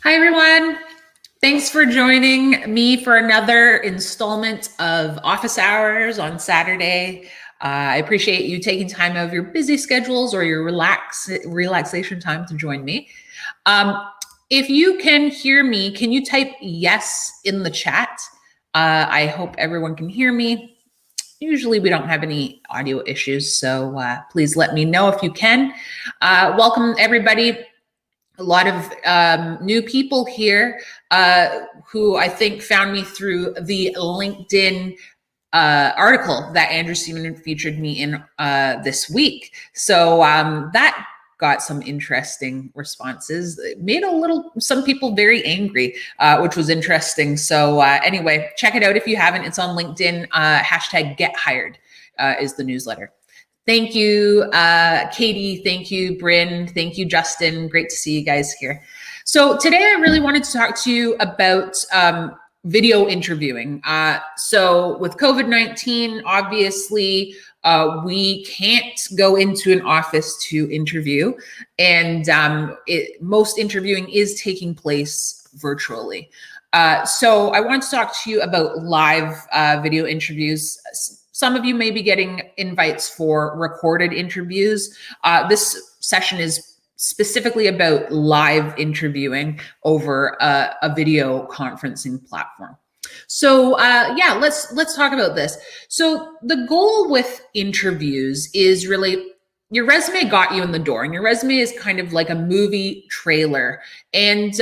Hi, everyone. Thanks for joining me for another installment of Office Hours on Saturday. I appreciate you taking time out of your busy schedules or your relaxation time to join me. If you can hear me, can you type yes in the chat? I hope everyone can hear me. Usually we don't have any audio issues, so please let me know if you can. Welcome, everybody. A lot of new people here who I think found me through the LinkedIn article that Andrew Seaman featured me in this week. So that got some interesting responses. It made some people very angry, which was interesting. So anyway, check it out if you haven't. It's on LinkedIn. Hashtag Get Hired is the newsletter. Thank you, Katie. Thank you, Bryn. Thank you, Justin. Great to see you guys here. So today I really wanted to talk to you about video interviewing. So with COVID-19, obviously, we can't go into an office to interview, and most interviewing is taking place virtually. So I want to talk to you about live video interviews. Some of you may be getting invites for recorded interviews. This session is specifically about live interviewing over a video conferencing platform. So yeah, let's talk about this. So the goal with interviews is really, your resume got you in the door, and your resume is kind of like a movie trailer, and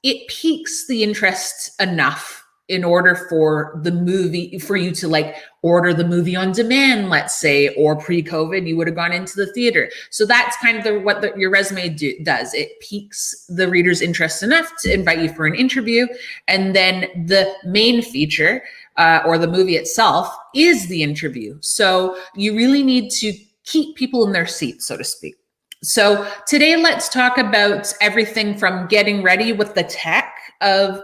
it piques the interest enough in order for you to like order the movie on demand, let's say, or pre-COVID, you would have gone into the theater. So that's kind of what your resume does. It piques the reader's interest enough to invite you for an interview. And then the main feature or the movie itself is the interview. So you really need to keep people in their seats, so to speak. So today, let's talk about everything from getting ready with the tech of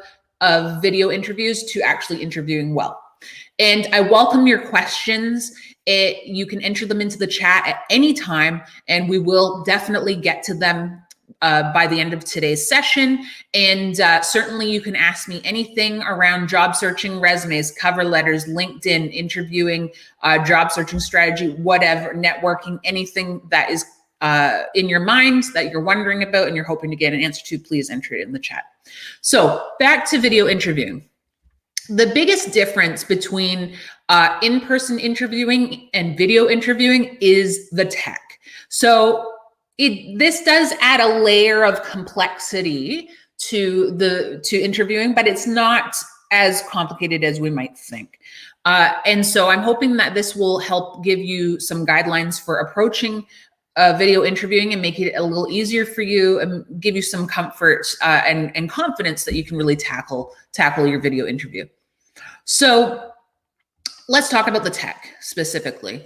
video interviews to actually interviewing well. And I welcome your questions. You can enter them into the chat at any time, and we will definitely get to them by the end of today's session. And certainly you can ask me anything around job searching, resumes, cover letters, LinkedIn, interviewing, job searching strategy, whatever, networking, anything that is in your mind that you're wondering about and you're hoping to get an answer to, please enter it in the chat. So back to video interviewing. The biggest difference between in-person interviewing and video interviewing is the tech. So this does add a layer of complexity to interviewing, but it's not as complicated as we might think. And so I'm hoping that this will help give you some guidelines for approaching video interviewing and make it a little easier for you and give you some comfort and confidence that you can really tackle your video interview. So let's talk about the tech specifically.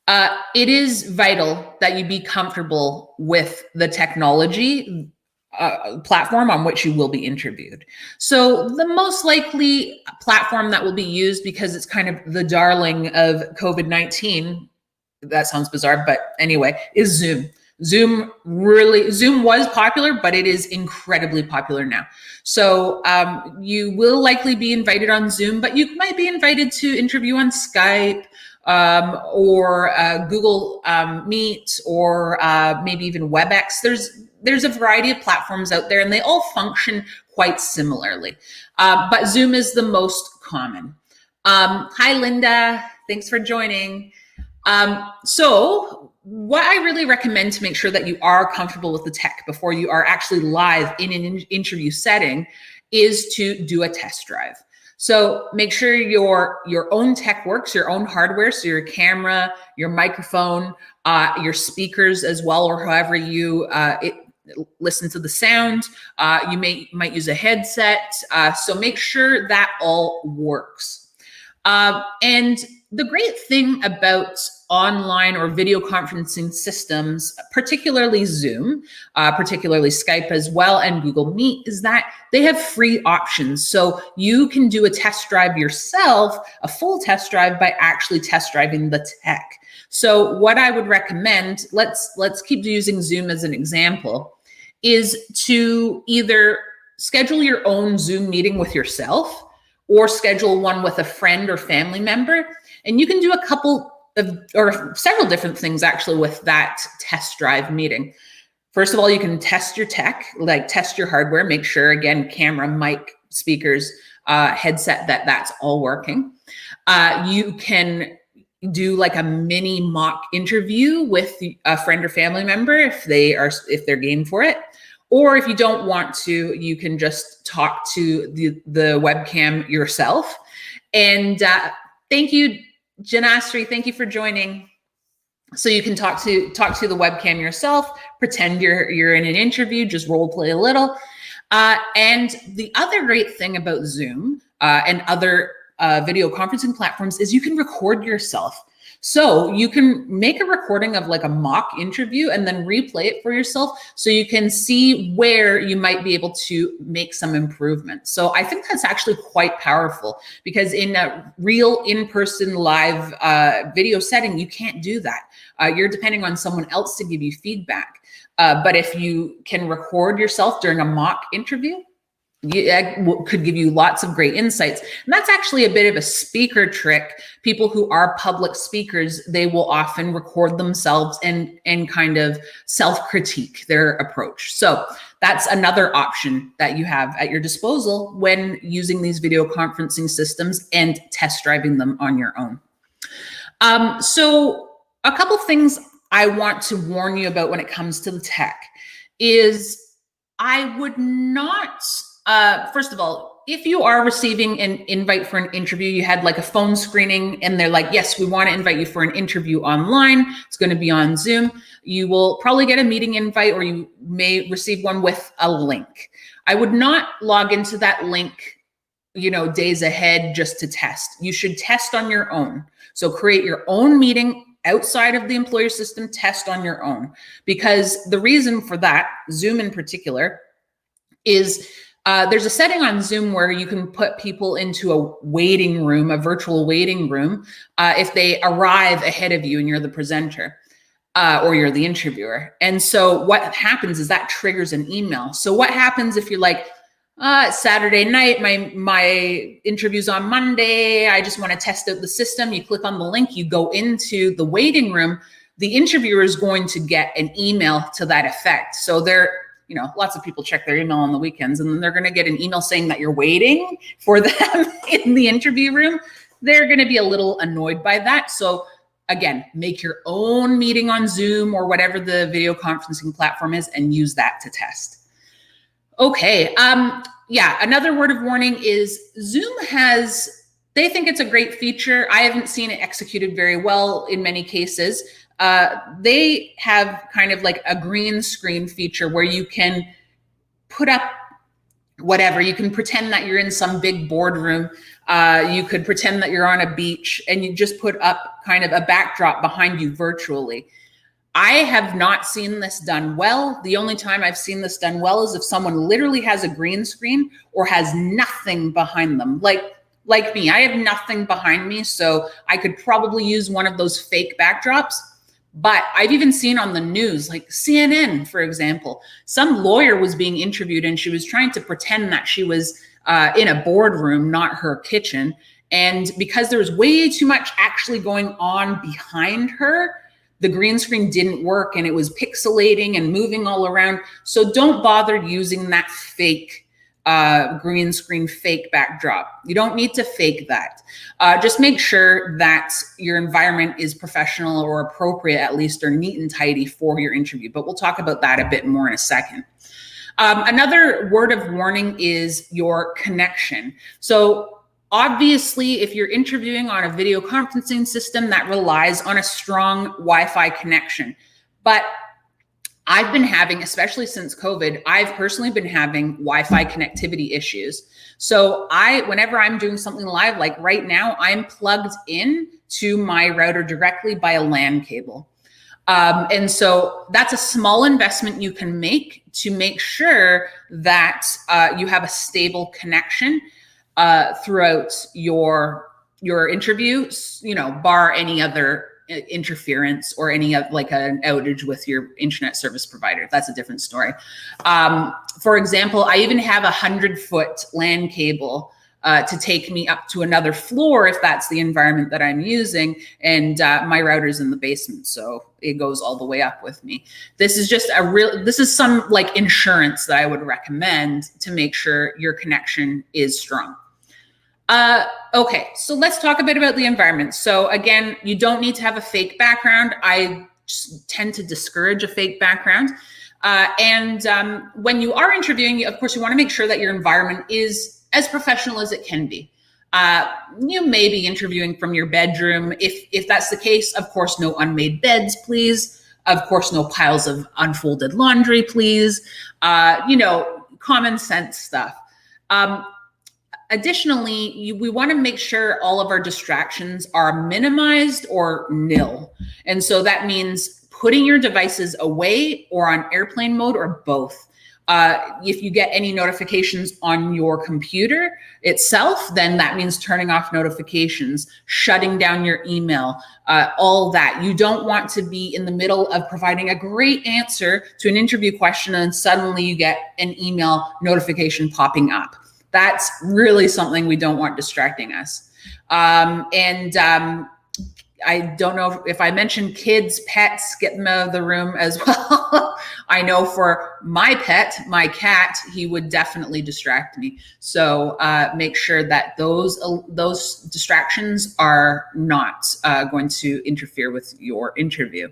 It is vital that you be comfortable with the technology platform on which you will be interviewed. So the most likely platform that will be used, because it's kind of the darling of COVID-19, that sounds bizarre, but anyway, is Zoom. Zoom was popular, but it is incredibly popular now. So you will likely be invited on Zoom, but you might be invited to interview on Skype or Google Meet, or maybe even WebEx. There's a variety of platforms out there, and they all function quite similarly. But Zoom is the most common. Hi, Linda. Thanks for joining. So what I really recommend to make sure that you are comfortable with the tech before you are actually live in an interview setting is to do a test drive. So make sure your own tech works, your own hardware, so your camera, your microphone, your speakers as well, or however you listen to the sound. You might use a headset. So make sure that all works. And the great thing about online or video conferencing systems, particularly Zoom, particularly Skype as well, and Google Meet, is that they have free options. So you can do a test drive yourself, a full test drive, by actually test driving the tech. So what I would recommend, let's keep using Zoom as an example, is to either schedule your own Zoom meeting with yourself or schedule one with a friend or family member. And you can do a couple of, or several different things actually with that test drive meeting. First of all, you can test your tech, like test your hardware, make sure, again, camera, mic, speakers, headset, that's all working. You can do like a mini mock interview with a friend or family member if they're game for it. Or if you don't want to, you can just talk to the webcam yourself. And thank you, Janastri, thank you for joining. So you can talk to the webcam yourself, pretend you're in an interview, just role play a little. And the other great thing about Zoom and other video conferencing platforms is you can record yourself. So you can make a recording of like a mock interview and then replay it for yourself so you can see where you might be able to make some improvements. So I think that's actually quite powerful because in a real in-person live video setting, you can't do that. You're depending on someone else to give you feedback. But if you can record yourself during a mock interview, could give you lots of great insights. And that's actually a bit of a speaker trick. People who are public speakers, they will often record themselves and kind of self-critique their approach. So that's another option that you have at your disposal when using these video conferencing systems and test driving them on your own. So a couple things I want to warn you about when it comes to the tech is I would not, first of all, if you are receiving an invite for an interview, you had like a phone screening and they're like, yes, we want to invite you for an interview online. It's going to be on Zoom. You will probably get a meeting invite or you may receive one with a link. I would not log into that link, days ahead just to test. You should test on your own. So create your own meeting outside of the employer system, test on your own. Because the reason for that, Zoom in particular, is there's a setting on Zoom where you can put people into a waiting room, a virtual waiting room, if they arrive ahead of you and you're the presenter or you're the interviewer. And so what happens is that triggers an email. So what happens if you're like, Saturday night, my interview's on Monday, I just want to test out the system. You click on the link, you go into the waiting room, the interviewer is going to get an email to that effect. So lots of people check their email on the weekends and then they're going to get an email saying that you're waiting for them in the interview room. They're going to be a little annoyed by that. So again, make your own meeting on Zoom or whatever the video conferencing platform is and use that to test. Okay. Another word of warning is Zoom they think it's a great feature. I haven't seen it executed very well in many cases. They have kind of like a green screen feature where you can put up whatever. You can pretend that you're in some big boardroom. You could pretend that you're on a beach and you just put up kind of a backdrop behind you virtually. I have not seen this done well. The only time I've seen this done well is if someone literally has a green screen or has nothing behind them. Like me, I have nothing behind me, so I could probably use one of those fake backdrops. But I've even seen on the news, like CNN, for example, some lawyer was being interviewed and she was trying to pretend that she was in a boardroom, not her kitchen. And because there was way too much actually going on behind her, the green screen didn't work and it was pixelating and moving all around. So don't bother using that fake green screen fake backdrop. You don't need to fake that. Just make sure that your environment is professional or appropriate, at least, or neat and tidy for your interview. But we'll talk about that a bit more in a second. Another word of warning is your connection. So obviously, if you're interviewing on a video conferencing system, that relies on a strong Wi-Fi connection. But I've been having, especially since COVID, I've personally been having Wi-Fi connectivity issues. So whenever I'm doing something live, like right now, I'm plugged in to my router directly by a LAN cable. And so that's a small investment you can make to make sure that you have a stable connection throughout your interview, bar any other interference or any of like an outage with your internet service provider. That's a different story. For example, I even have 100-foot LAN cable to take me up to another floor if that's the environment that I'm using. And my router's in the basement, so it goes all the way up with me. This is just this is some like insurance that I would recommend to make sure your connection is strong. Okay, so let's talk a bit about the environment. So again, you don't need to have a fake background. I tend to discourage a fake background. When you are interviewing, of course, you want to make sure that your environment is as professional as it can be. You may be interviewing from your bedroom. If that's the case, of course, no unmade beds, please. Of course, no piles of unfolded laundry, please. Common sense stuff. Additionally, we want to make sure all of our distractions are minimized or nil. And so that means putting your devices away or on airplane mode or both. If you get any notifications on your computer itself, then that means turning off notifications, shutting down your email, all that. You don't want to be in the middle of providing a great answer to an interview question and suddenly you get an email notification popping up. That's really something we don't want distracting us. I don't know if I mentioned kids, pets, get them out of the room as well. I know for my pet, my cat, he would definitely distract me. So make sure that those distractions are not going to interfere with your interview.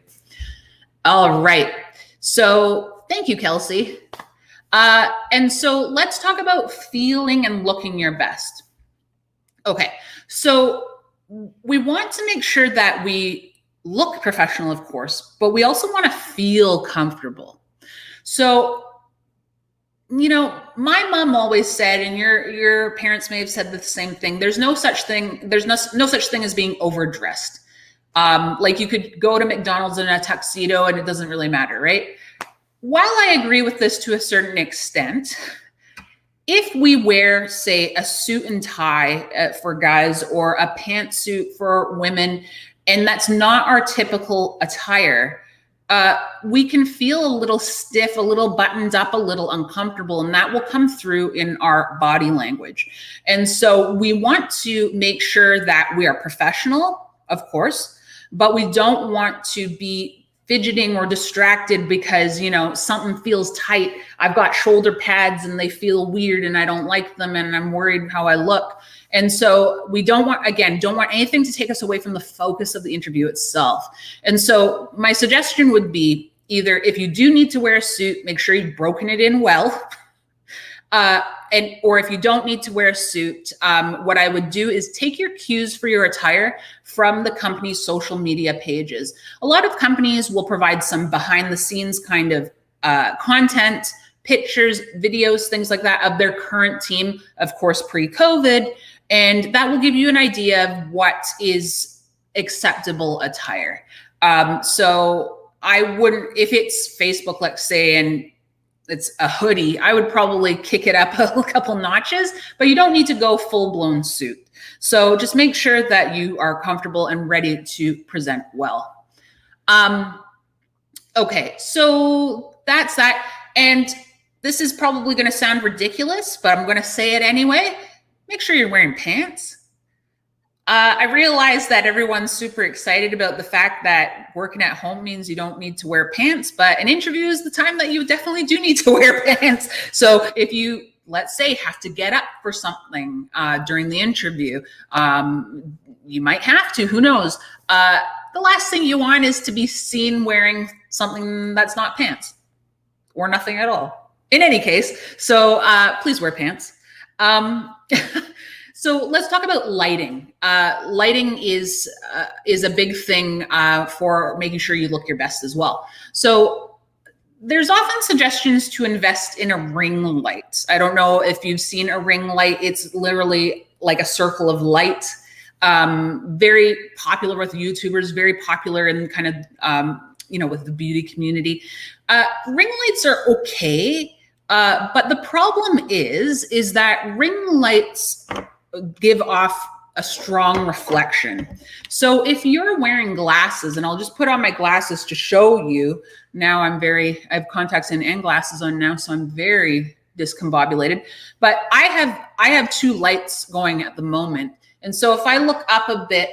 All right. So thank you, Kelsey. And so let's talk about feeling and looking your best. Okay. So we want to make sure that we look professional, of course, but we also want to feel comfortable. So, my mom always said, and your parents may have said the same thing, there's no such thing as being overdressed. Like you could go to McDonald's in a tuxedo and it doesn't really matter, right? While I agree with this to a certain extent, if we wear, say, a suit and tie for guys or a pantsuit for women, and that's not our typical attire, we can feel a little stiff, a little buttoned up, a little uncomfortable, and that will come through in our body language. And so we want to make sure that we are professional, of course, but we don't want to be fidgeting or distracted because, something feels tight. I've got shoulder pads and they feel weird and I don't like them and I'm worried how I look. And so we don't want anything to take us away from the focus of the interview itself. And so my suggestion would be either if you do need to wear a suit, make sure you've broken it in well. Or if you don't need to wear a suit, what I would do is take your cues for your attire from the company's social media pages. A lot of companies will provide some behind the scenes kind of content, pictures, videos, things like that of their current team, of course, pre-COVID. And that will give you an idea of what is acceptable attire. So I wouldn't, if it's Facebook, let's say, and it's a hoodie, I would probably kick it up a couple notches, but you don't need to go full-blown suit. So just make sure that you are comfortable and ready to present well. Okay, so that's that. And this is probably going to sound ridiculous, but I'm going to say it anyway. Make sure you're wearing pants. I realize that everyone's super excited about the fact that working at home means you don't need to wear pants, but an interview is the time that you definitely do need to wear pants. So if you, let's say, have to get up for something during the interview, you might have to, who knows? The last thing you want is to be seen wearing something that's not pants or nothing at all. In any case, so please wear pants. So let's talk about lighting. Lighting is a big thing for making sure you look your best as well. So there's often suggestions to invest in a ring light. I don't know if you've seen a ring light. It's literally like a circle of light. Very popular with YouTubers, very popular in kind of, with the beauty community. Ring lights are okay, but the problem is that ring lights give off a strong reflection. So if you're wearing glasses, and I'll just put on my glasses to show you, now I have contacts in and glasses on now, so I'm very discombobulated, but I have two lights going at the moment. And so if I look up a bit,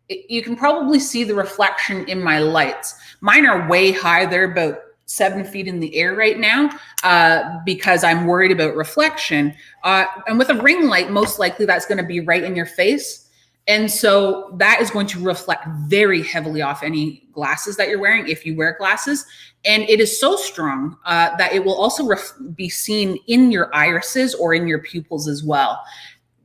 you can probably see the reflection in my lights. Mine are way high. They're about 7 feet in the air right now because I'm worried about reflection. And with a ring light, most likely that's going to be right in your face. And so that is going to reflect very heavily off any glasses that you're wearing if you wear glasses. And it is so strong that it will also be seen in your irises or in your pupils as well.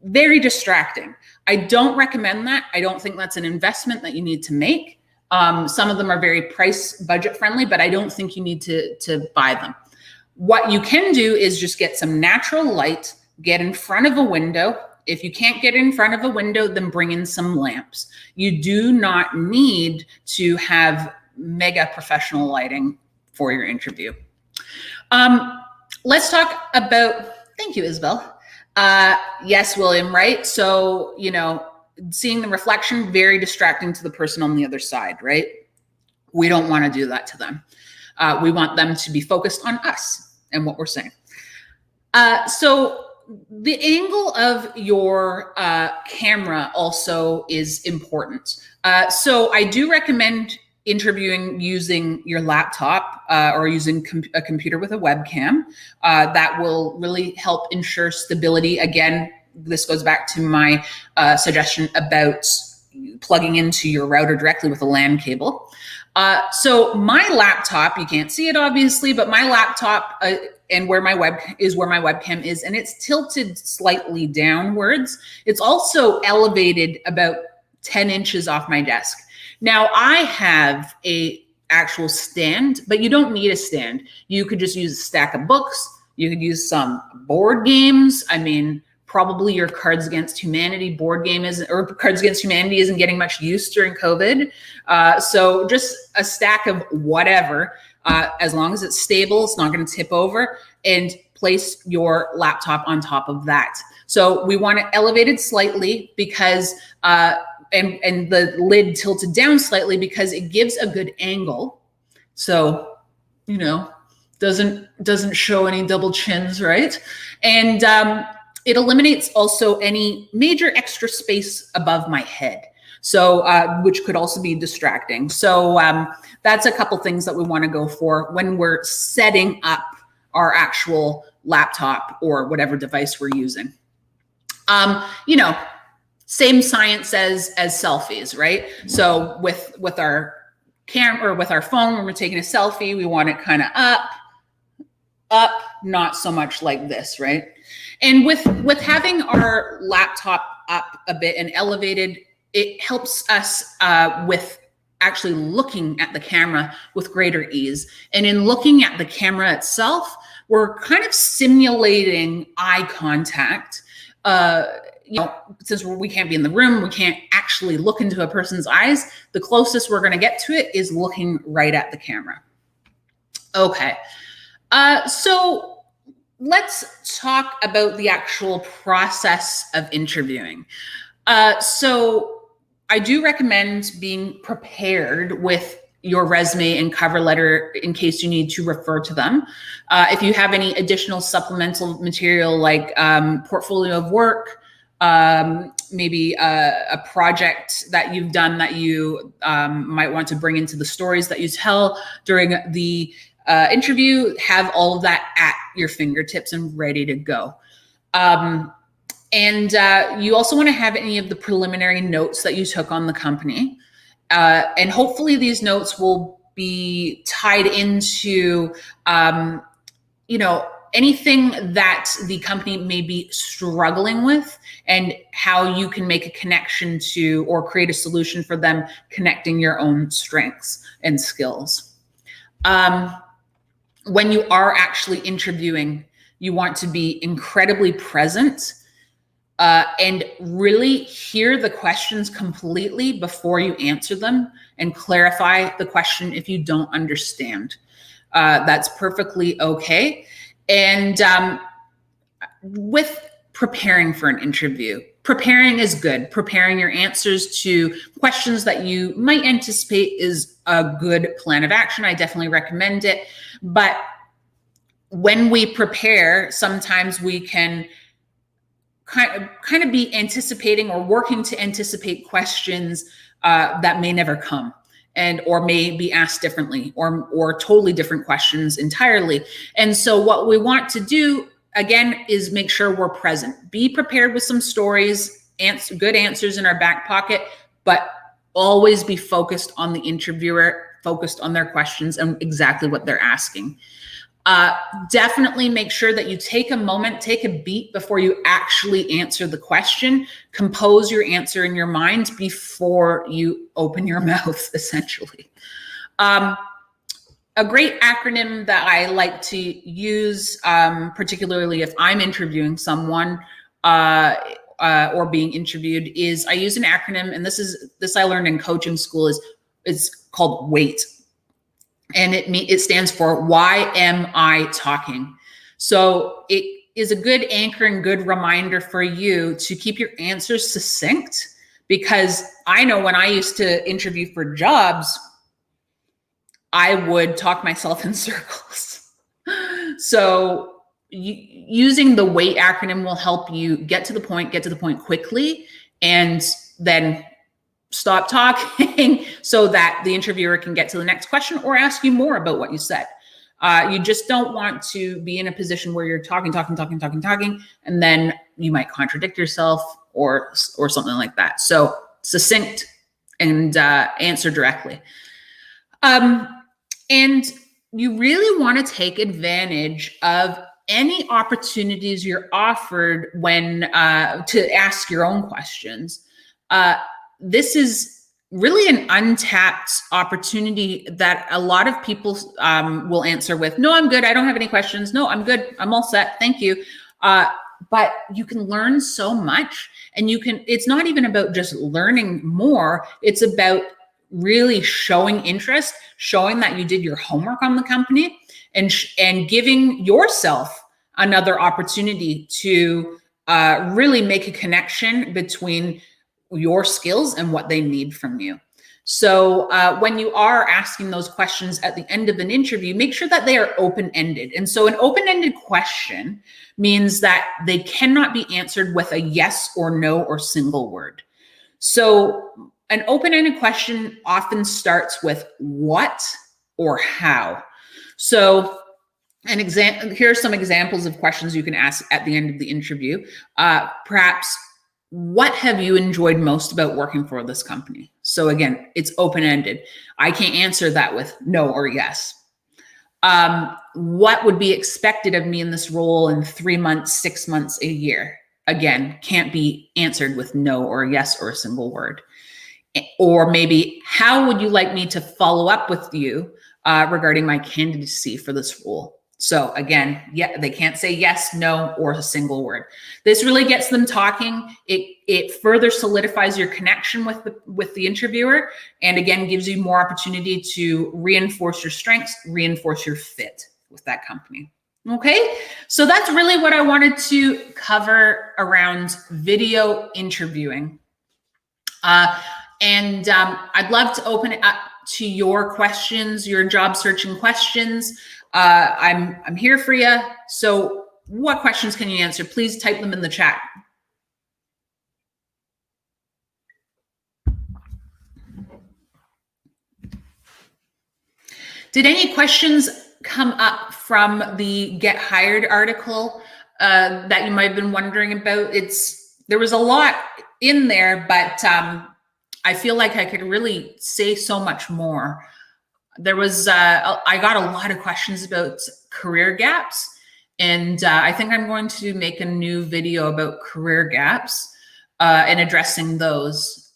Very distracting. I don't recommend that. I don't think that's an investment that you need to make. Some of them are very price budget friendly, but I don't think you need to buy them. What you can do is just get some natural light, get in front of a window. If you can't get in front of a window, then bring in some lamps. You do not need to have mega professional lighting for your interview. Let's talk about, thank you, Isabel. Yes, William, right? So, seeing the reflection, very distracting to the person on the other side, right? We don't want to do that to them. We want them to be focused on us and what we're saying. So the angle of your camera also is important. So I do recommend interviewing using your laptop or using a computer with a webcam. That will really help ensure stability. Again, this goes back to my suggestion about plugging into your router directly with a LAN cable. So my laptop, you can't see it obviously, but my laptop and where my webcam is, and it's tilted slightly downwards. It's also elevated about 10 inches off my desk. Now I have a actual stand, but you don't need a stand. You could just use a stack of books. You could use some board games. I mean, probably your Cards Against Humanity board game Cards Against Humanity isn't getting much use during COVID. So just a stack of whatever, as long as it's stable, it's not going to tip over, and place your laptop on top of that. So we want it elevated slightly because, and the lid tilted down slightly because it gives a good angle. So, doesn't show any double chins, right? And it eliminates also any major extra space above my head. So, which could also be distracting. So that's a couple things that we want to go for when we're setting up our actual laptop or whatever device we're using. Same science as selfies, right? So with our camera or with our phone, when we're taking a selfie, we want it kind of up, not so much like this, right? And with having our laptop up a bit and elevated, it helps us with actually looking at the camera with greater ease. And in looking at the camera itself, we're kind of simulating eye contact. Since we can't be in the room, we can't actually look into a person's eyes. The closest we're going to get to it is looking right at the camera. Okay. So let's talk about the actual process of interviewing. So I do recommend being prepared with your resume and cover letter in case you need to refer to them. If you have any additional supplemental material like portfolio of work, maybe a project that you've done that you might want to bring into the stories that you tell during the interview, have all of that at your fingertips and ready to go. And you also want to have any of the preliminary notes that you took on the company. And hopefully these notes will be tied into, anything that the company may be struggling with and how you can make a connection to or create a solution for them, connecting your own strengths and skills. When you are actually interviewing, you want to be incredibly present and really hear the questions completely before you answer them and clarify the question if you don't understand. That's perfectly okay. And with preparing for an interview, preparing is good. Preparing your answers to questions that you might anticipate is a good plan of action. I definitely recommend it. But when we prepare, sometimes we can kind of be anticipating or working to anticipate questions that may never come, and or may be asked differently, or totally different questions entirely. And so what we want to do, again, is make sure we're present. Be prepared with some stories, good answers in our back pocket, but always be focused on the interviewer, focused on their questions and exactly what they're asking. Definitely make sure that you take a moment, take a beat before you actually answer the question. Compose your answer in your mind before you open your mouth, essentially. A great acronym that I like to use, particularly if I'm interviewing someone or being interviewed, is I use an acronym, and this I learned in coaching school, it's called WAIT. And it stands for why am I talking? So it is a good anchor and good reminder for you to keep your answers succinct, because I know when I used to interview for jobs, I would talk myself in circles. So using the WAIT acronym will help you get to the point quickly, and then stop talking so that the interviewer can get to the next question or ask you more about what you said. You just don't want to be in a position where you're talking, and then you might contradict yourself or something like that. So succinct and answer directly. And you really want to take advantage of any opportunities you're offered when to ask your own questions. This is really an untapped opportunity that a lot of people will answer with, no, I'm good. I don't have any questions. No, I'm good. I'm all set. Thank you. But you can learn so much, and it's not even about just learning more. It's about really showing interest, showing that you did your homework on the company, and giving yourself another opportunity to really make a connection between your skills and what they need from you. So when you are asking those questions at the end of an interview, make sure that they are open-ended. And so an open-ended question means that they cannot be answered with a yes or no or single word. So an open-ended question often starts with what or how. So here are some examples of questions you can ask at the end of the interview. Perhaps, what have you enjoyed most about working for this company? So again, it's open-ended. I can't answer that with no or yes. What would be expected of me in this role in 3 months, 6 months, a year? Again, can't be answered with no or yes or a single word. Or maybe, how would you like me to follow up with you regarding my candidacy for this role? So again, they can't say yes, no, or a single word. This really gets them talking. It further solidifies your connection with the interviewer, and again, gives you more opportunity to reinforce your strengths, reinforce your fit with that company. Okay, so that's really what I wanted to cover around video interviewing. I'd love to open it up to your questions, your job searching questions. I'm here for you. So what questions can you answer? Please type them in the chat. Did any questions come up from the Get Hired article that you might have been wondering about? There was a lot in there, but I feel like I could really say so much more. There was, I got a lot of questions about career gaps, and I think I'm going to make a new video about career gaps and addressing those.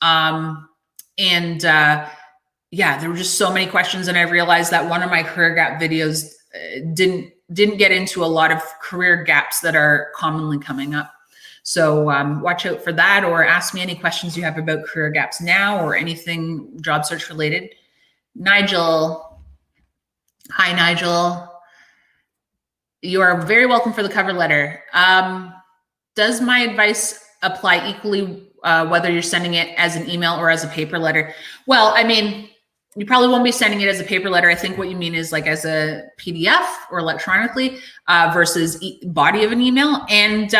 Yeah, there were just so many questions, and I realized that one of my career gap videos didn't get into a lot of career gaps that are commonly coming up. So watch out for that, or ask me any questions you have about career gaps now or anything job search related. Nigel. Hi, Nigel. You are very welcome for the cover letter. Does my advice apply equally whether you're sending it as an email or as a paper letter? Well, I mean, you probably won't be sending it as a paper letter. I think what you mean is like as a PDF or electronically versus body of an email. And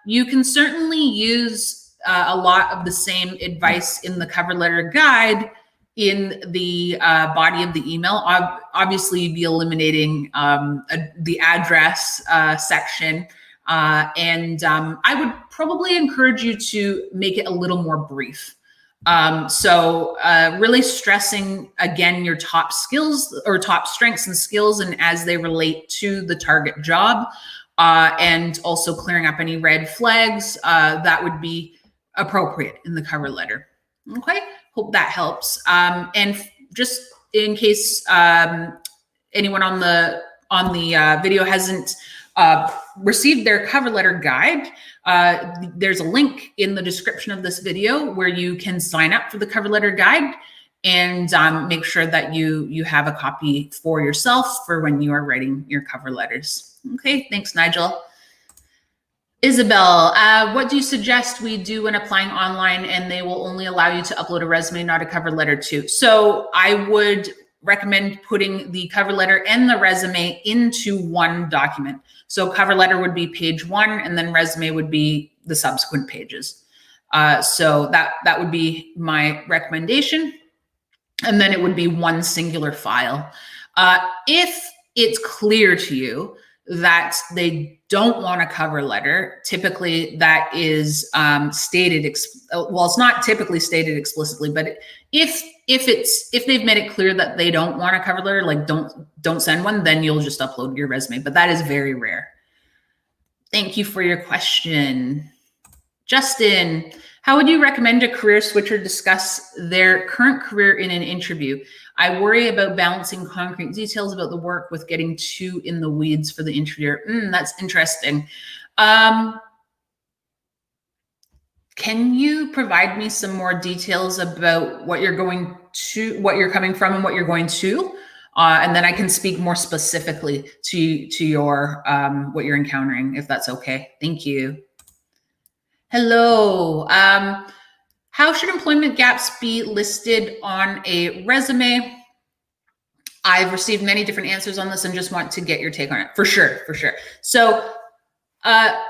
you can certainly use a lot of the same advice in the cover letter guide in the body of the email. Obviously, you'd be eliminating the address section. And I would probably encourage you to make it a little more brief. So really stressing, again, your top skills or top strengths and skills and as they relate to the target job, and also clearing up any red flags that would be appropriate in the cover letter. Okay, hope that helps. And just in case anyone on the video hasn't received their cover letter guide, there's a link in the description of this video where you can sign up for the cover letter guide and make sure that you have a copy for yourself for when you are writing your cover letters. Okay, thanks, Nigel. Isabel, what do you suggest we do when applying online and they will only allow you to upload a resume, not a cover letter too? So I would recommend putting the cover letter and the resume into one document. So cover letter would be page 1 and then resume would be the subsequent pages. So that would be my recommendation. And then it would be one singular file. If it's clear to you that they don't want a cover letter, typically that is stated, well, it's not typically stated explicitly, but if they've made it clear that they don't want a cover letter, like don't send one, then you'll just upload your resume, but that is very rare. Thank you for your question. Justin, how would you recommend a career switcher discuss their current career in an interview? I worry about balancing concrete details about the work with getting too in the weeds for the interviewer. That's interesting. Can you provide me some more details about what you're going to, what you're coming from and what you're going to? And then I can speak more specifically to your what you're encountering, if that's okay. Thank you. Hello. How should employment gaps be listed on a resume? I've received many different answers on this and just want to get your take on it. For sure. So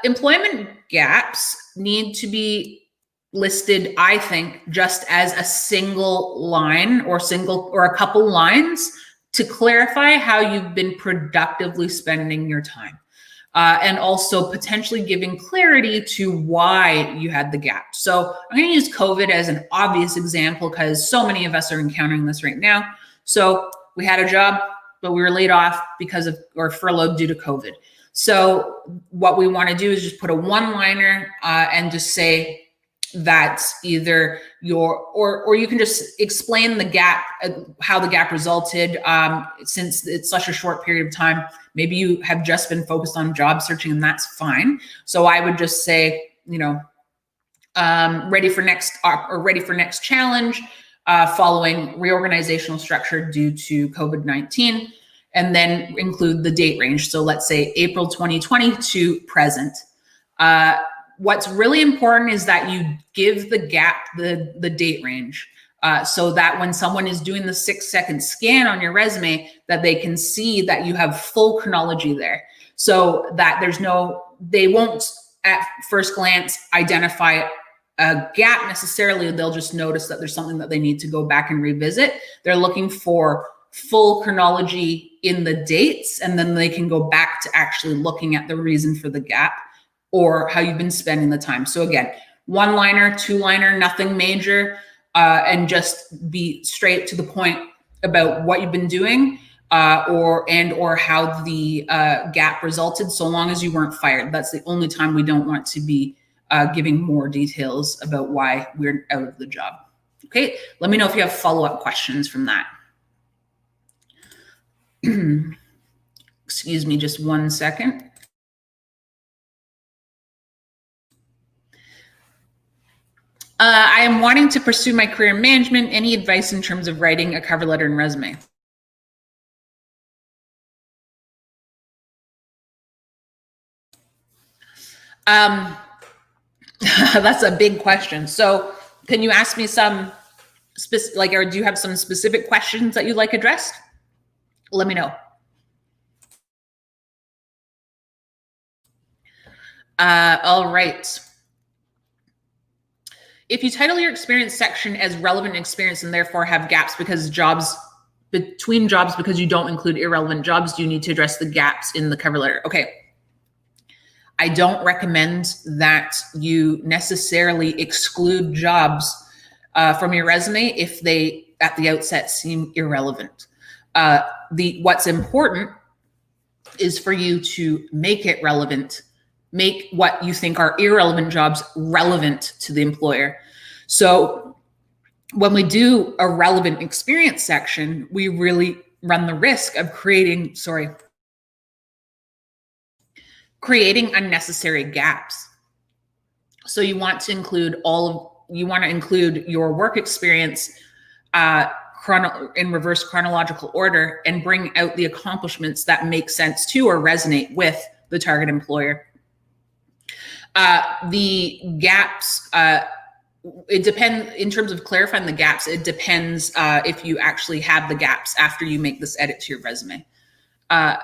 employment gaps need to be listed, I think, just as a single line or a couple lines to clarify how you've been productively spending your time. And also potentially giving clarity to why you had the gap. So I'm going to use COVID as an obvious example because so many of us are encountering this right now. So we had a job, but we were laid off because of, or furloughed due to COVID. So what we want to do is just put a one-liner and just say that's either your, or you can just explain the gap, how the gap resulted, since it's such a short period of time. Maybe you have just been focused on job searching and that's fine. So I would just say, ready for next challenge, following reorganizational structure due to COVID-19, and then include the date range. So let's say April 2020 to present. What's really important is that you give the gap the date range, so that when someone is doing the 6-second scan on your resume, that they can see that you have full chronology there, so that they won't at first glance identify a gap necessarily. They'll just notice that there's something that they need to go back and revisit. They're looking for full chronology in the dates, and then they can go back to actually looking at the reason for the gap or how you've been spending the time. So again, one-liner, two-liner, nothing major, and just be straight to the point about what you've been doing, or how the gap resulted, so long as you weren't fired. That's the only time we don't want to be giving more details about why we're out of the job. Okay, let me know if you have follow-up questions from that. Excuse me, just 1 second. I am wanting to pursue my career in management. Any advice in terms of writing a cover letter and resume? That's a big question. So can you ask me some specific, or do you have some specific questions that you'd like addressed? Let me know. All right. If you title your experience section as relevant experience and therefore have gaps between jobs because you don't include irrelevant jobs, do you need to address the gaps in the cover letter? Okay. I don't recommend that you necessarily exclude jobs from your resume if they at the outset seem irrelevant. What's important is for you to make it relevant, make what you think are irrelevant jobs relevant to the employer. So when we do a relevant experience section, we really run the risk of creating unnecessary gaps. So you want to include your work experience in reverse chronological order and bring out the accomplishments that make sense to or resonate with the target employer. The gaps, it depends in terms of clarifying the gaps. It depends if you actually have the gaps after you make this edit to your resume. A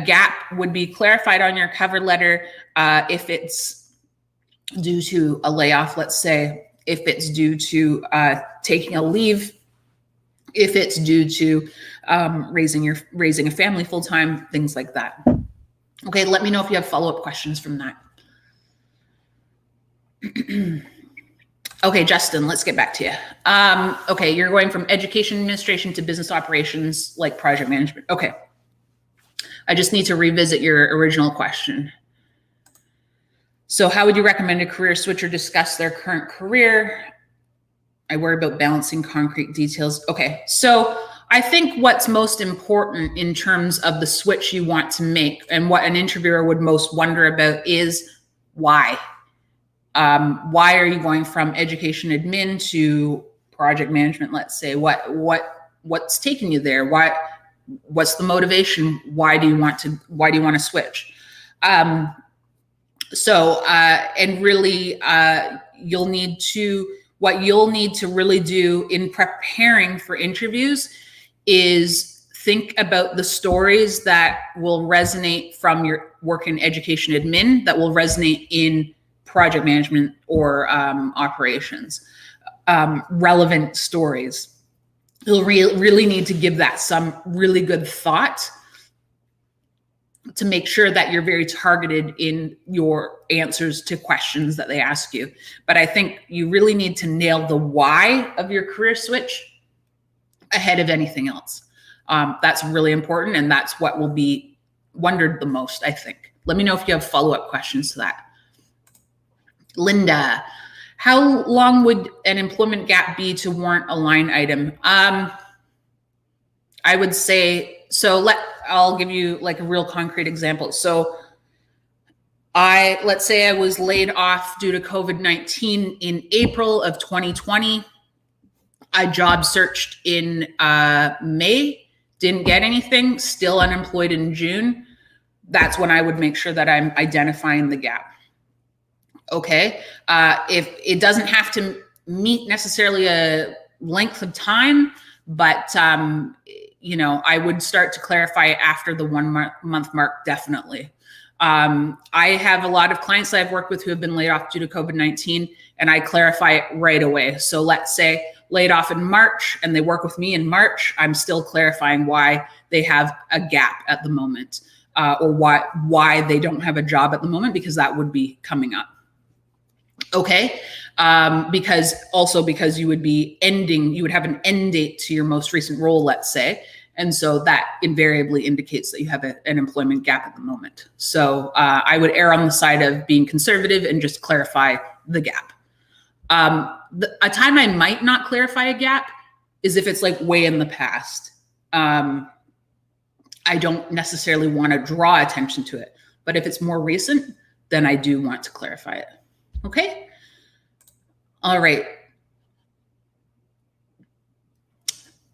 gap would be clarified on your cover letter if it's due to a layoff, let's say, if it's due to taking a leave, if it's due to raising a family full-time, things like that. Okay, let me know if you have follow-up questions from that. Okay, Justin, let's get back to you. Okay, you're going from education administration to business operations, like project management. Okay. I just need to revisit your original question. So how would you recommend a career switcher discuss their current career? I worry about balancing concrete details. Okay, so I think what's most important in terms of the switch you want to make and what an interviewer would most wonder about is why. Why are you going from education admin to project management, let's say? What's taking you there? What's the motivation? Why do you want to switch? And really, what you'll need to really do in preparing for interviews is think about the stories that will resonate from your work in education admin, that will resonate in project management or operations, relevant stories. You'll really need to give that some really good thought to make sure that you're very targeted in your answers to questions that they ask you. But I think you really need to nail the why of your career switch ahead of anything else. That's really important, and that's what will be wondered the most, I think. Let me know if you have follow-up questions to that. Linda, how long would an employment gap be to warrant a line item? I would say, I'll give you like a real concrete example. So let's say I was laid off due to COVID-19 in April of 2020. I job searched in May, didn't get anything, still unemployed in June. That's when I would make sure that I'm identifying the gap. Okay, if it doesn't have to meet necessarily a length of time, but I would start to clarify after the 1 month mark, definitely. I have a lot of clients that I've worked with who have been laid off due to COVID-19, and I clarify it right away. So let's say laid off in March and they work with me in March, I'm still clarifying why they have a gap at the moment, or why they don't have a job at the moment, because that would be coming up. Okay, because you would have an end date to your most recent role, let's say. And so that invariably indicates that you have an employment gap at the moment. So I would err on the side of being conservative and just clarify the gap. A time I might not clarify a gap is if it's like way in the past. I don't necessarily want to draw attention to it, but if it's more recent, then I do want to clarify it. Okay. All right.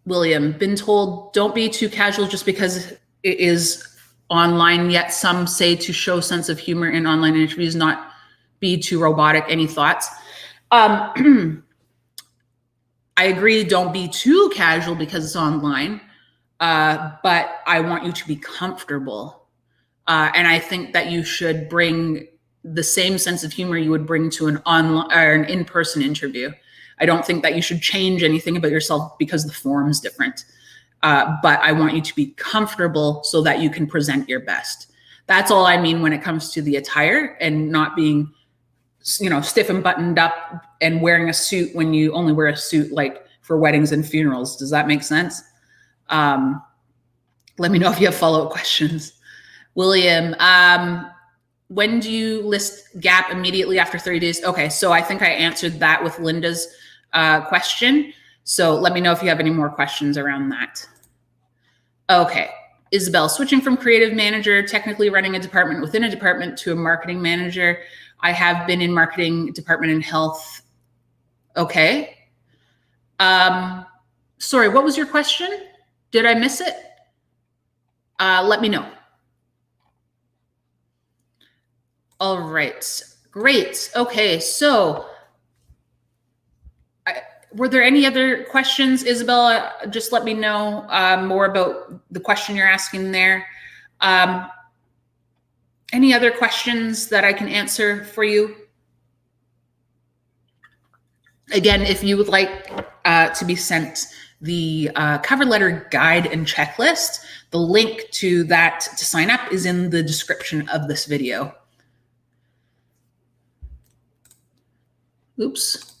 William, been told don't be too casual just because it is online, yet some say to show sense of humor in online interviews, not be too robotic. Any thoughts? I agree, don't be too casual because it's online, but I want you to be comfortable. And I think that you should bring the same sense of humor you would bring to an online or an in-person interview. I don't think that you should change anything about yourself because the forum's different. But I want you to be comfortable so that you can present your best. That's all I mean when it comes to the attire, and not being, stiff and buttoned up and wearing a suit when you only wear a suit like for weddings and funerals. Does that make sense? Let me know if you have follow-up questions. William, when do you list gap immediately after 30 days? Okay, so I think I answered that with Linda's question. So let me know if you have any more questions around that. Okay, Isabel, switching from creative manager, technically running a department within a department, to a marketing manager. I have been in marketing department in health. Okay. Sorry, what was your question? Did I miss it? Let me know. All right, great. Okay, so were there any other questions, Isabel? Just let me know more about the question you're asking there. Any other questions that I can answer for you? Again, if you would like to be sent the cover letter guide and checklist, the link to that to sign up is in the description of this video. Oops.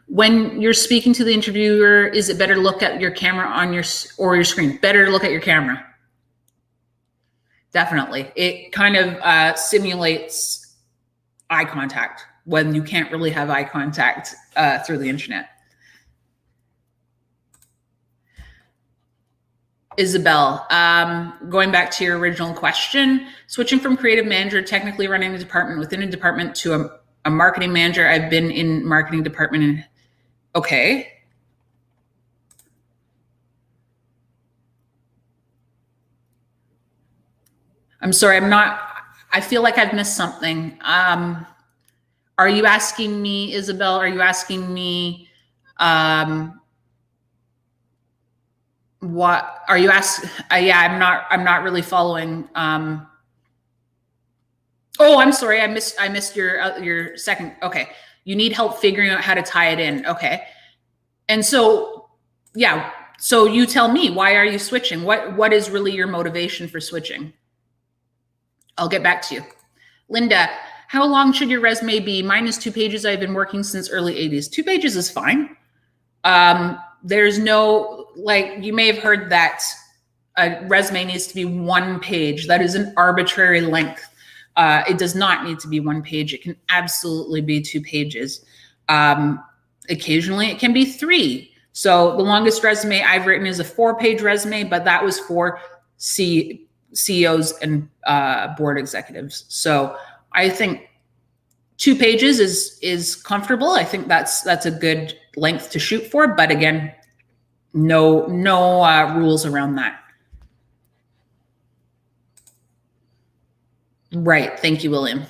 When you're speaking to the interviewer, is it better to look at your camera on your screen? Better to look at your camera. Definitely. It kind of simulates eye contact when you can't really have eye contact through the internet. Isabel, going back to your original question, switching from creative manager, technically running a department within a department, to a marketing manager. I've been in marketing department and okay. I'm sorry, I feel like I've missed something. Are you asking me, Isabel, are you asking me, what are you asking? Yeah, I'm not really following. Oh, I'm sorry. I missed your second. Okay. You need help figuring out how to tie it in. Okay. And so, yeah. So you tell me, why are you switching? What is really your motivation for switching? I'll get back to you. Linda, how long should your resume be? Mine is 2 pages. I've been working since early 80s. 2 pages is fine. There's no, like, you may have heard that a resume needs to be 1 page. That is an arbitrary length. It does not need to be 1 page. It can absolutely be 2 pages. Occasionally it can be 3. So the longest resume I've written is a 4-page resume, but that was for CEOs and board executives. So I think 2 pages is comfortable. I think that's a good length to shoot for. But again, no rules around that. Right. Thank you, William.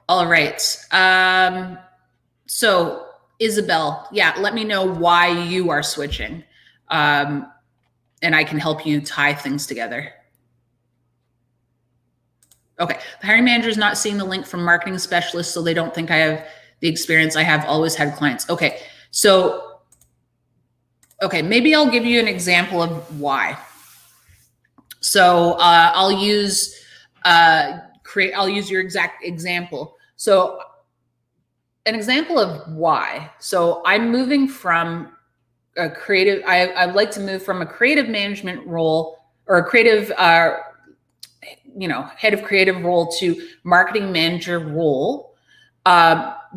All right. So Isabel, yeah, let me know why you are switching. And I can help you tie things together. Okay. The hiring manager is not seeing the link from marketing specialist, so they don't think I have the experience. I have always had clients. Okay. So, okay, maybe I'll give you an example of why. So I'll use your exact example. So an example of why. So I'm moving from a creative, I'd like to move from a creative management role or a creative, head of creative role to marketing manager role,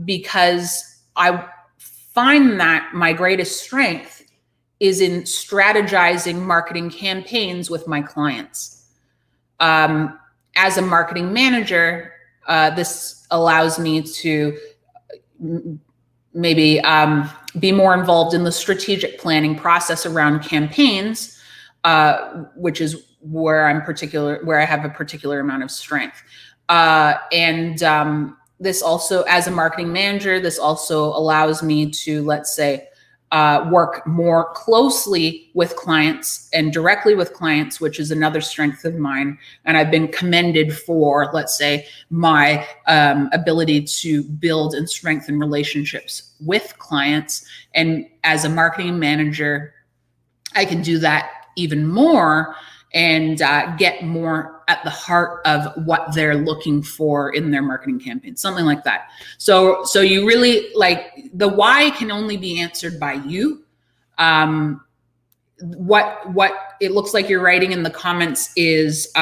because I find that my greatest strength is in strategizing marketing campaigns with my clients. As a marketing manager, this allows me to maybe be more involved in the strategic planning process around campaigns, which is where I have a particular amount of strength. This also, as a marketing manager, this also allows me to, let's say, work more closely with clients and directly with clients, which is another strength of mine. And I've been commended for, let's say, my ability to build and strengthen relationships with clients. And as a marketing manager, I can do that even more and get more at the heart of what they're looking for in their marketing campaign, something like that. So you really, like, the why can only be answered by you. What it looks like you're writing in the comments is,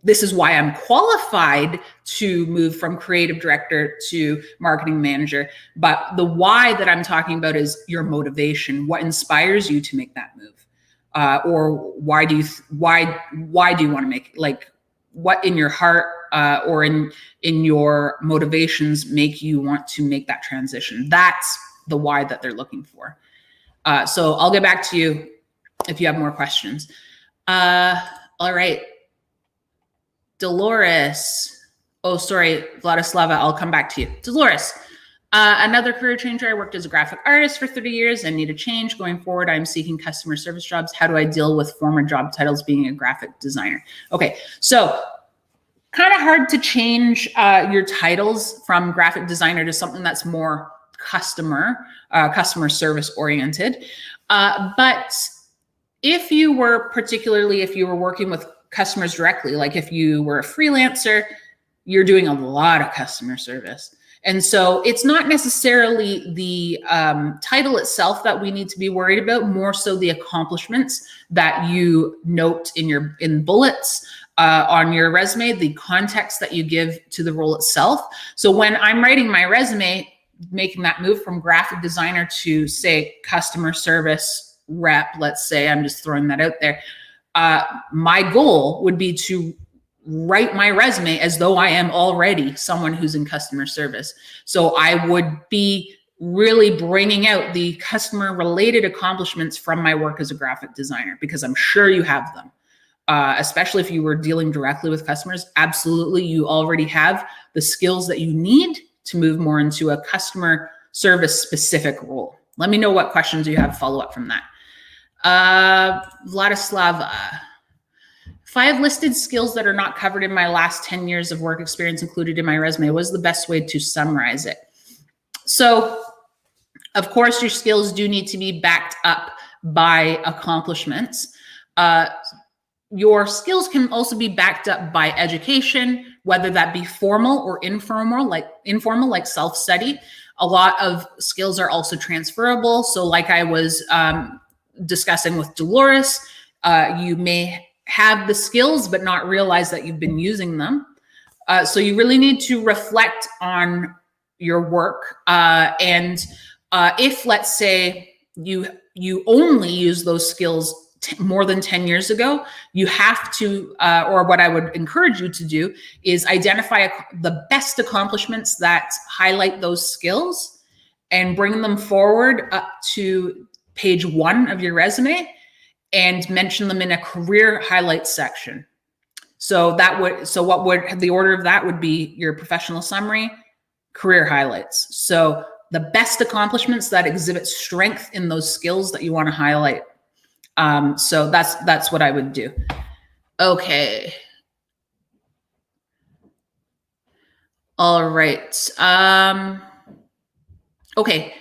this is why I'm qualified to move from creative director to marketing manager. But the why that I'm talking about is your motivation. What inspires you to make that move? Or why do you want to make, like, what in your heart or in your motivations make you want to make that transition? That's the why that they're looking for. So I'll get back to you if you have more questions. All right. Dolores. Oh, sorry, Vladislava, I'll come back to you. Dolores. Another career changer. I worked as a graphic artist for 30 years and need a change. Going forward, I'm seeking customer service jobs. How do I deal with former job titles being a graphic designer? Okay, so kind of hard to change your titles from graphic designer to something that's more customer service oriented. But if you were working with customers directly, like if you were a freelancer, you're doing a lot of customer service. And so it's not necessarily the title itself that we need to be worried about, more so the accomplishments that you note in bullets on your resume, the context that you give to the role itself. So when I'm writing my resume, making that move from graphic designer to, say, customer service rep, let's say, I'm just throwing that out there, my goal would be to write my resume as though I am already someone who's in customer service. So I would be really bringing out the customer related accomplishments from my work as a graphic designer, because I'm sure you have them, especially if you were dealing directly with customers. Absolutely, you already have the skills that you need to move more into a customer service specific role. Let me know what questions you have follow up from that. Vladislava. 5 listed skills that are not covered in my last 10 years of work experience included in my resume. What is the best way to summarize it? So, of course, your skills do need to be backed up by accomplishments. Your skills can also be backed up by education, whether that be formal or informal, like self-study. A lot of skills are also transferable. So like I was discussing with Dolores, you may have the skills but not realize that you've been using them. So you really need to reflect on your work. And if, let's say, you only use those skills more than 10 years ago, you have to, or what I would encourage you to do is identify the best accomplishments that highlight those skills and bring them forward up to page 1 of your resume and mention them in a career highlights section. So what would the order of that would be: your professional summary, career highlights. So the best accomplishments that exhibit strength in those skills that you want to highlight. So that's what I would do. Okay. All right. Okay.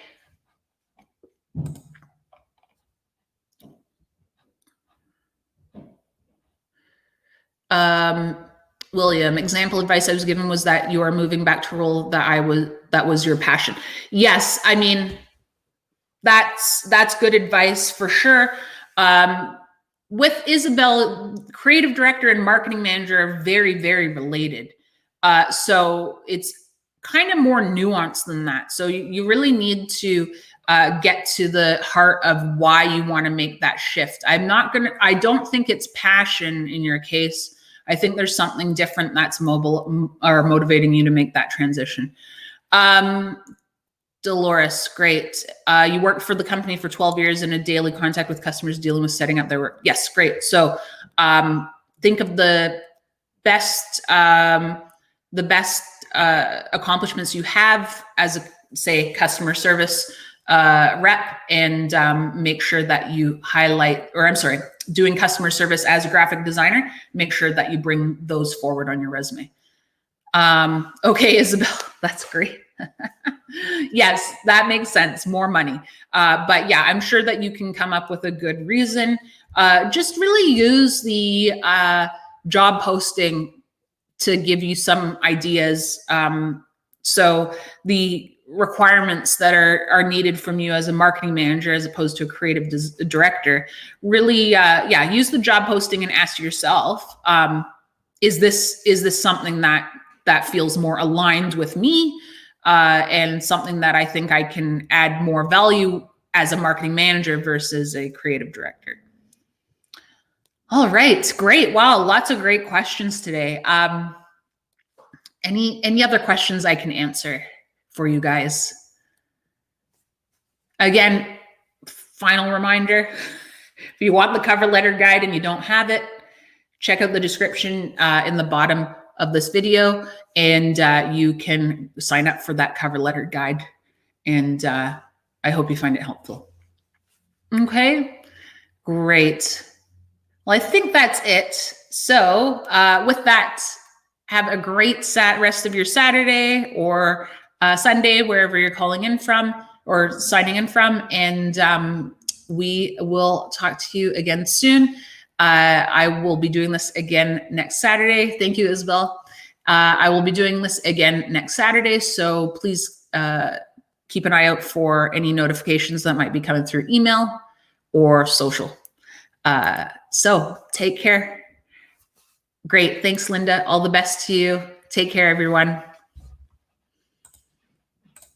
William, example advice I was given was that you are moving back to a role that was your passion. Yes, I mean, that's good advice for sure. With Isabel, creative director and marketing manager are very, very related. So it's kind of more nuanced than that. So you really need to get to the heart of why you want to make that shift. I don't think it's passion in your case. I think there's something different that's motivating you to make that transition. Dolores, great. You worked for the company for 12 years in a daily contact with customers dealing with setting up their work. Yes, great. So think of the best accomplishments you have as a, say, customer service rep, and make sure that you highlight, or I'm sorry, doing customer service as a graphic designer, make sure that you bring those forward on your resume. Okay, Isabel, that's great. Yes, that makes sense. More money. But yeah, I'm sure that you can come up with a good reason. Just really use the job posting to give you some ideas. So the requirements that are needed from you as a marketing manager, as opposed to a creative director, really, yeah, use the job posting and ask yourself, is this something that feels more aligned with me, and something that I think I can add more value as a marketing manager versus a creative director? All right, great. Wow, lots of great questions today. Any other questions I can answer for you guys? Again, final reminder, if you want the cover letter guide and you don't have it, check out the description in the bottom of this video, and you can sign up for that cover letter guide. And I hope you find it helpful. Okay, great. Well, I think that's it. So with that, have a great rest of your Saturday or Sunday, wherever you're calling in from or signing in from. And we will talk to you again soon. I will be doing this again next Saturday. Thank you, Isabel. I will be doing this again next Saturday. So please keep an eye out for any notifications that might be coming through email or social. So take care. Great. Thanks, Linda. All the best to you. Take care, everyone.